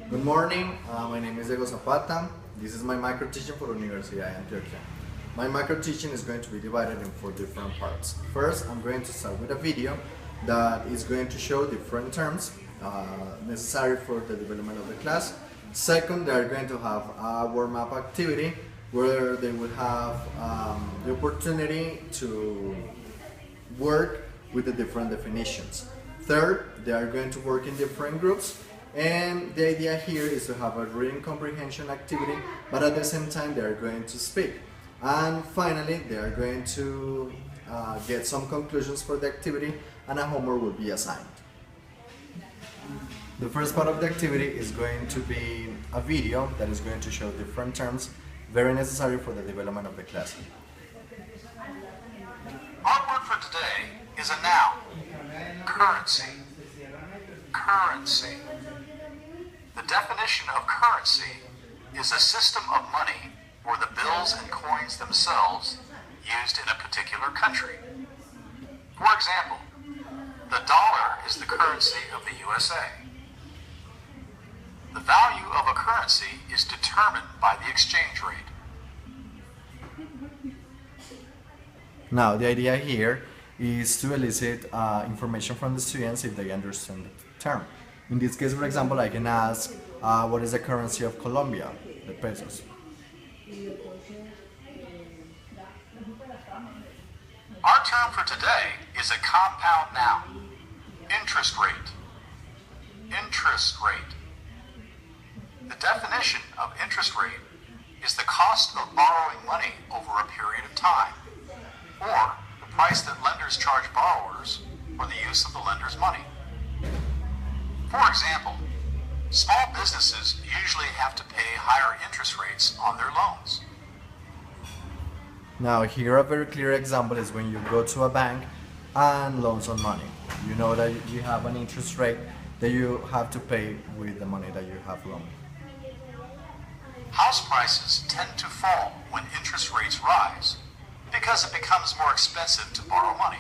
Good morning, my name is Diego Zapata. This is my micro teaching for Universidad de Antioquia. My micro teaching is going to be divided in 4 different parts. First, I'm going to start with a video that is going to show different terms necessary for the development of the class. Second, they are going to have a warm-up activity where they will have the opportunity to work with the different definitions. Third, they are going to work in different groups, and the idea here is to have a reading comprehension activity, but at the same time they are going to speak. And finally, they are going to get some conclusions for the activity, and a homework will be assigned. The first part of the activity is going to be a video that is going to show different terms very necessary for the development of the class. Our word for today is a noun. Currency. Currency. The definition of currency is a system of money or the bills and coins themselves used in a particular country. For example, the dollar is the currency of the USA. The value of a currency is determined by the exchange rate. Now, the idea here is to elicit information from the students if they understand the term. In this case, for example, I can ask, what is the currency of Colombia? The pesos. Our term for today is a compound noun. Interest rate. Interest rate. The definition of interest rate is the cost of borrowing money over a period of time, or the price that lenders charge borrowers for the use of the lender's money. For example, small businesses usually have to pay higher interest rates on their loans. Now, here a very clear example is when you go to a bank and loan some money. You know that you have an interest rate that you have to pay with the money that you have loaned. House prices tend to fall when interest rates rise because it becomes more expensive to borrow money.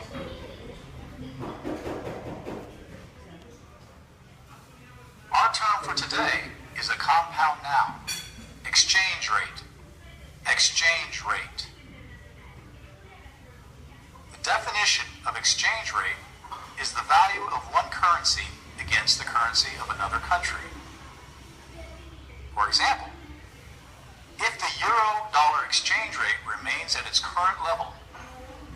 Our term for today is a compound noun. Exchange rate. Exchange rate. The definition of exchange rate is the value of one currency against the currency of another country. For example, if the euro-dollar exchange rate remains at its current level,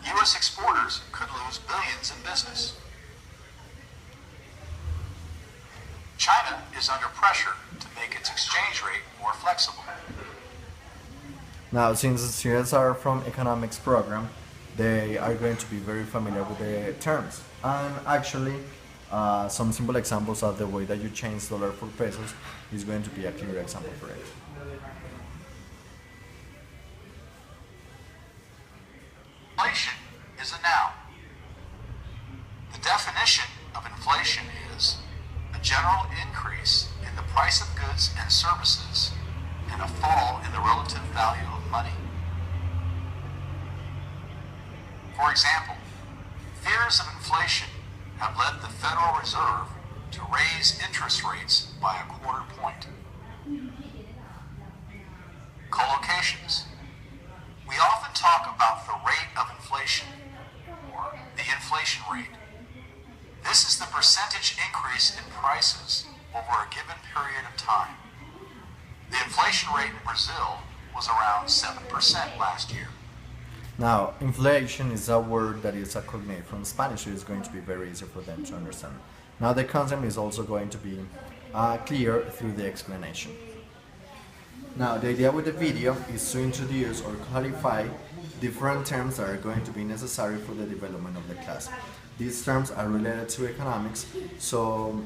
U.S. exporters could lose billions in business. China is under pressure to make its exchange rate more flexible. Now, since the students are from economics program, they are going to be very familiar with the terms. And actually, some simple examples of the way that you change dollar for pesos is going to be a clear example for it. Inflation is a noun. The definition of inflation is a general increase in the price of goods and services and a fall in the relative value of money. For example, fears of inflation have led the Federal Reserve to raise interest rates by a quarter point. Collocations. We often talk about the rate of inflation, or the inflation rate. This is the percentage increase in prices over a given period of time. The inflation rate in Brazil was around 7% last year. Now, inflation is a word that is a cognate from Spanish, so it's going to be very easy for them to understand. Now, the concept is also going to be clear through the explanation. Now, the idea with the video is to introduce or clarify different terms that are going to be necessary for the development of the class. These terms are related to economics, so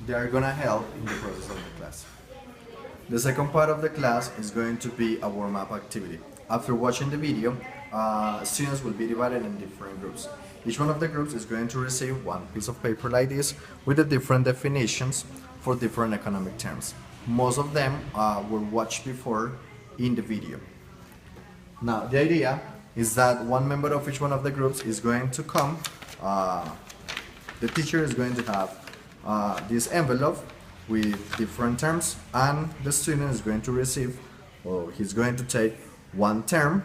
they are going to help in the process of the class. The second part of the class is going to be a warm-up activity. After watching the video, students will be divided in different groups. Each one of the groups is going to receive one piece of paper like this with the different definitions for different economic terms. Most of them were watched before in the video. Now, the idea is that one member of each one of the groups is going to come, the teacher is going to have this envelope with different terms, and the student is going to receive, or he's going to take one term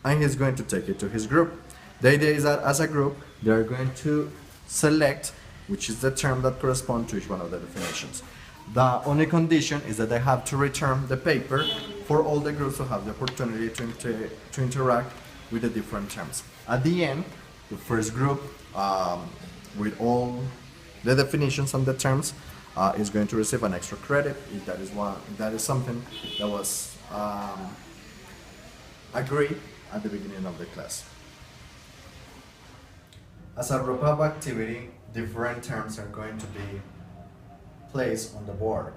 and he's going to take it to his group. The idea is that as a group they are going to select which is the term that corresponds to each one of the definitions. The only condition is that they have to return the paper for all the groups to have the opportunity to interact with the different terms. At the end, the first group with all the definitions and the terms is going to receive an extra credit if that is something that was agreed at the beginning of the class. As a wrap-up activity, different terms are going to be placed on the board.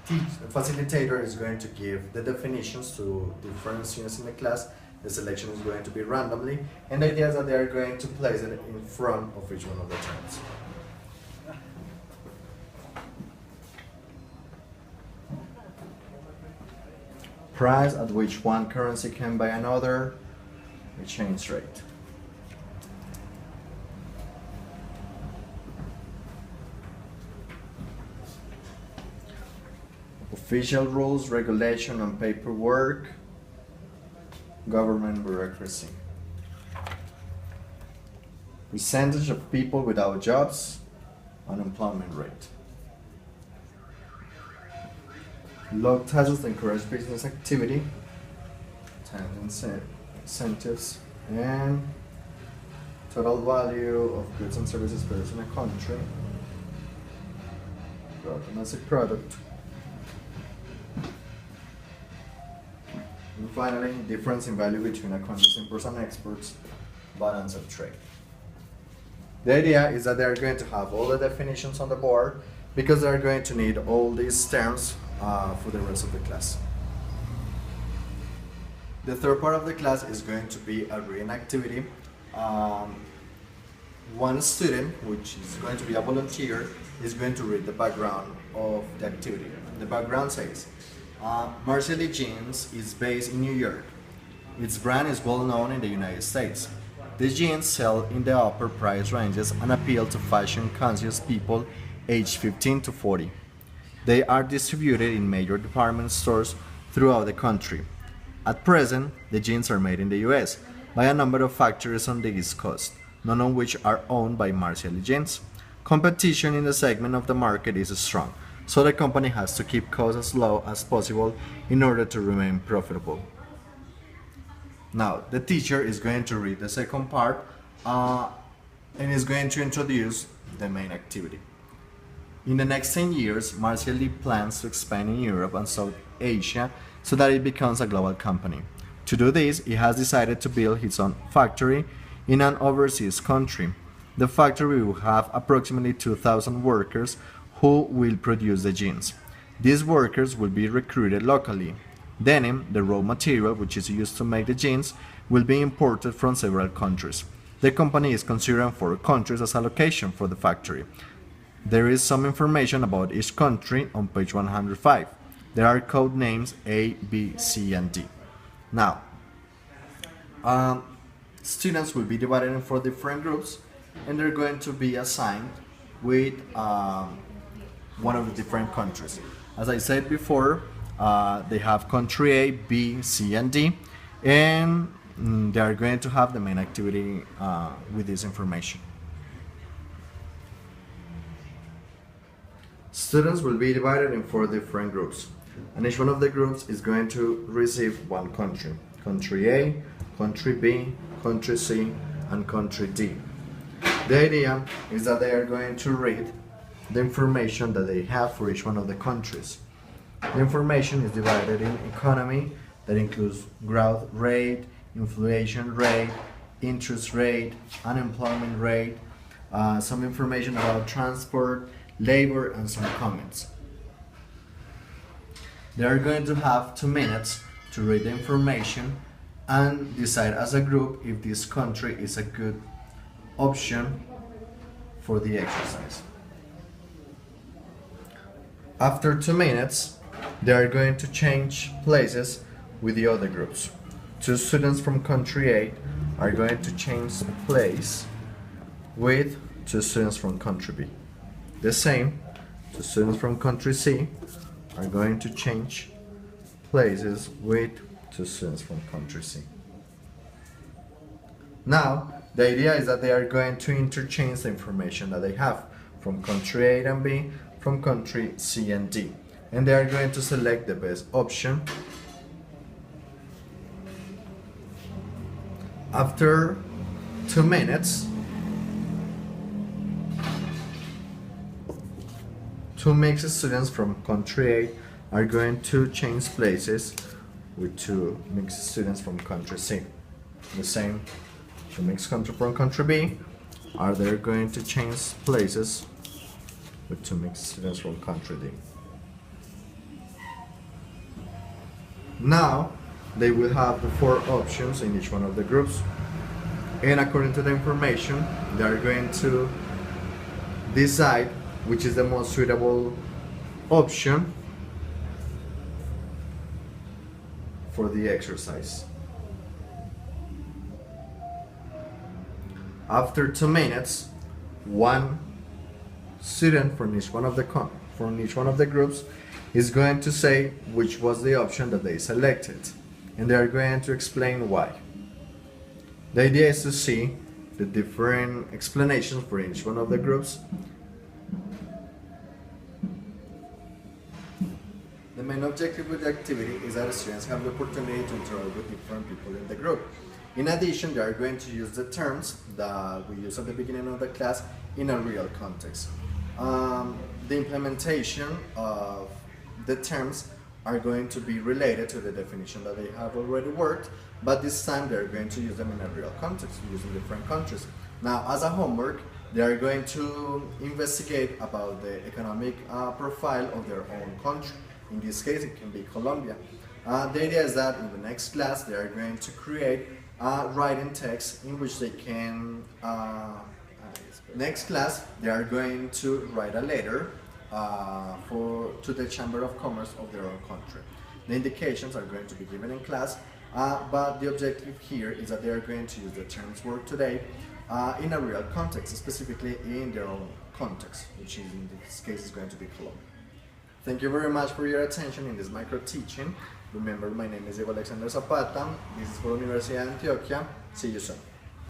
The facilitator is going to give the definitions to different students in the class. The selection is going to be randomly, and the idea is that they are going to place it in front of each one of the terms. Price at which one currency can buy another, exchange rate. Official rules, regulation, and paperwork, government bureaucracy. Percentage of people without jobs, unemployment rate. Low taxes encourage business activity, tax incentives, and total value of goods and services produced in a country, gross domestic product. And finally, difference in value between a country's imports and exports, balance of trade. The idea is that they are going to have all the definitions on the board because they are going to need all these terms for the rest of the class. The third part of the class is going to be a reading activity. One student, which is going to be a volunteer, is going to read the background of the activity. The background says, Marcially Jeans is based in New York. Its brand is well known in the United States. The jeans sell in the upper price ranges and appeal to fashion-conscious people aged 15 to 40. They are distributed in major department stores throughout the country. At present, the jeans are made in the US by a number of factories on the East Coast, none of which are owned by Marcially Jeans. Competition in the segment of the market is strong, so the company has to keep costs as low as possible in order to remain profitable. Now, the teacher is going to read the second part and is going to introduce the main activity. In the next 10 years, Marcially plans to expand in Europe and South Asia so that it becomes a global company. To do this, he has decided to build his own factory in an overseas country. The factory will have approximately 2,000 workers who will produce the jeans. These workers will be recruited locally. Denim, the raw material which is used to make the jeans, will be imported from several countries. The company is considering 4 countries as a location for the factory. There is some information about each country on page 105. There are code names A, B, C, and D. Now, students will be divided in 4 different groups, and they're going to be assigned with one of the different countries. As I said before, they have country A, B, C, and D, and they are going to have the main activity with this information. Students will be divided in 4 different groups, and each one of the groups is going to receive one country. Country A, country B, country C, and country D. The idea is that they are going to read the information that they have for each one of the countries. The information is divided in economy, that includes growth rate, inflation rate, interest rate, unemployment rate, some information about transport, labor, and some comments. They are going to have 2 minutes to read the information and decide as a group if this country is a good option for the exercise. After 2 minutes, they are going to change places with the other groups. 2 students from country A are going to change place with 2 students from country B. The same So students from country C are going to change places with two students from country C. Now, the idea is that they are going to interchange the information that they have from country A and B, from country C and D. And they are going to select the best option. After 2 minutes, two mixed students from country A are going to change places with two mixed students from country C. The same, two mixed country from country B are they going to change places with two mixed students from country D. Now they will have the 4 options in each one of the groups, and according to the information they are going to decide which is the most suitable option for the exercise. After 2 minutes, one student from each one of the groups is going to say which was the option that they selected, and they are going to explain why. The idea is to see the different explanations for each one of the groups. The main objective with the activity is that students have the opportunity to interact with different people in the group. In addition, they are going to use the terms that we use at the beginning of the class in a real context. The implementation of the terms are going to be related to the definition that they have already worked, but this time they're going to use them in a real context, using different countries. Now, as a homework, they are going to investigate about the economic profile of their own country. In this case, it can be Colombia. The idea is that in the next class, they are going to create writing text in which they can next class, they are going to write a letter to the Chamber of Commerce of their own country. The indications are going to be given in class, but the objective here is that they are going to use the terms worked today in a real context, specifically in their own context, which is in this case is going to be Colombia. Thank you very much for your attention in this micro teaching. Remember, my name is Diego Alexander Zapata. This is for Universidad de Antioquia. See you soon.